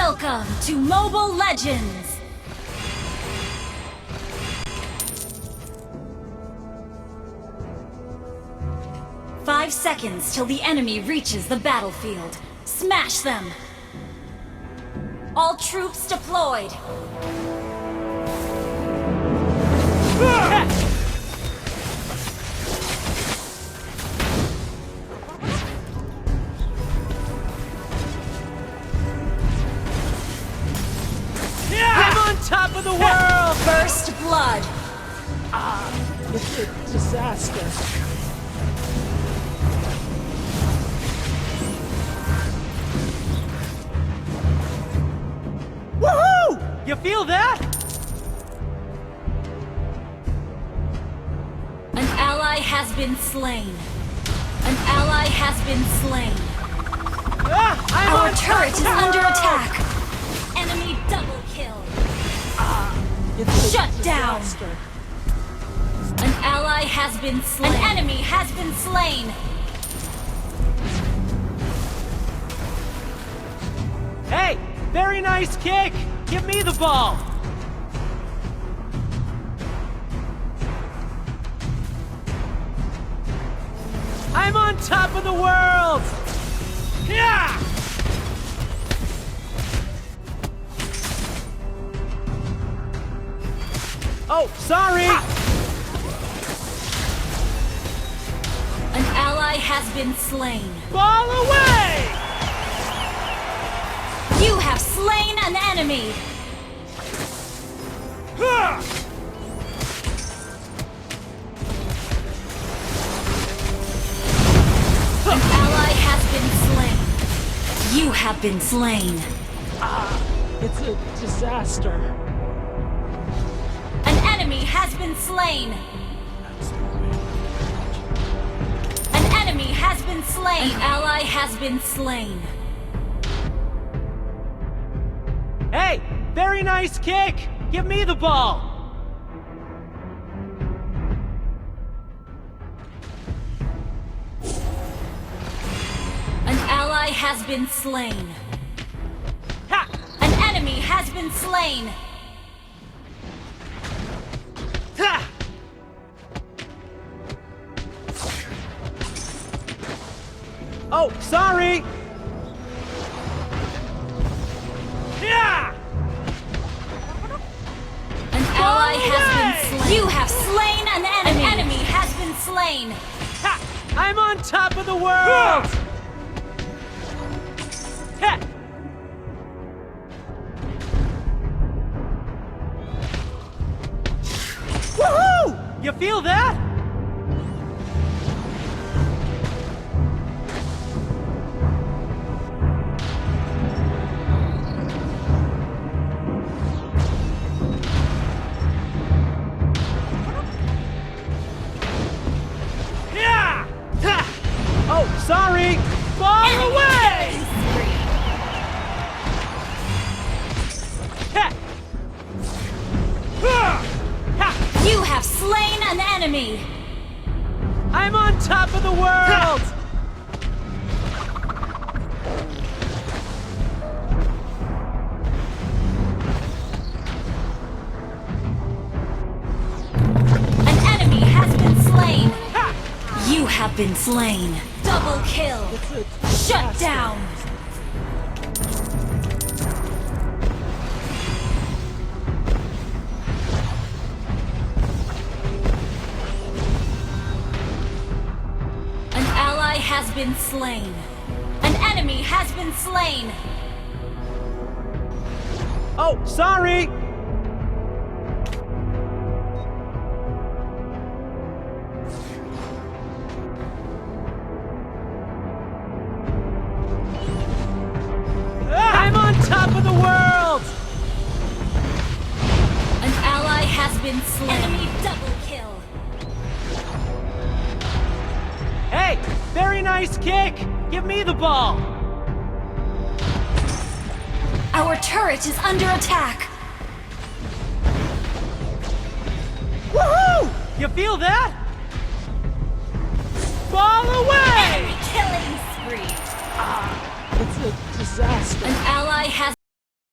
Welcome to Mobile Legends! Five seconds till the enemy reaches the battlefield. Smash them! All troops deployed! I'm on top of the world! First blood! It's a disaster. Woohoo! You feel that? An ally has been slain. An ally has been slain. I'm Our on turret top is of the under world! attack. Enemy double kill. It's a Shut down. disaster. An ally has been slain. An enemy has been slain. Hey, very nice kick! Give me the ball! I'm on top of the world! Yeah! Oh, sorry! An ally has been slain. Ball away! You have slain an enemy. An ally has been slain. You have been slain. It's a disaster. An enemy has been slain. An enemy has been slain. An ally has been slain. Hey, very nice kick! Give me the ball! An ally has been slain. Ha! An enemy has been slain. Ha! Oh, sorry! Yeah! An ally has been slain. You have slain an enemy. An enemy has been slain. Ha! I'm on top of the world! Ha! Woohoo! You feel that? Yeah! Ha! Oh, sorry! Ball away! Ha! Ha! You have slain an enemy. I'm on top of the world! An enemy has been slain. Ha! You have been slain. Double kill. Shut down. An ally has been slain. An enemy has been slain. Oh, sorry! I'm on top of the world! An ally has been slain. Enemy double kill. Hey, very nice kick! Give me the ball! Our turret is under attack. Woohoo! You feel that? Ball away! Enemy killing spree. It's a disaster. An ally has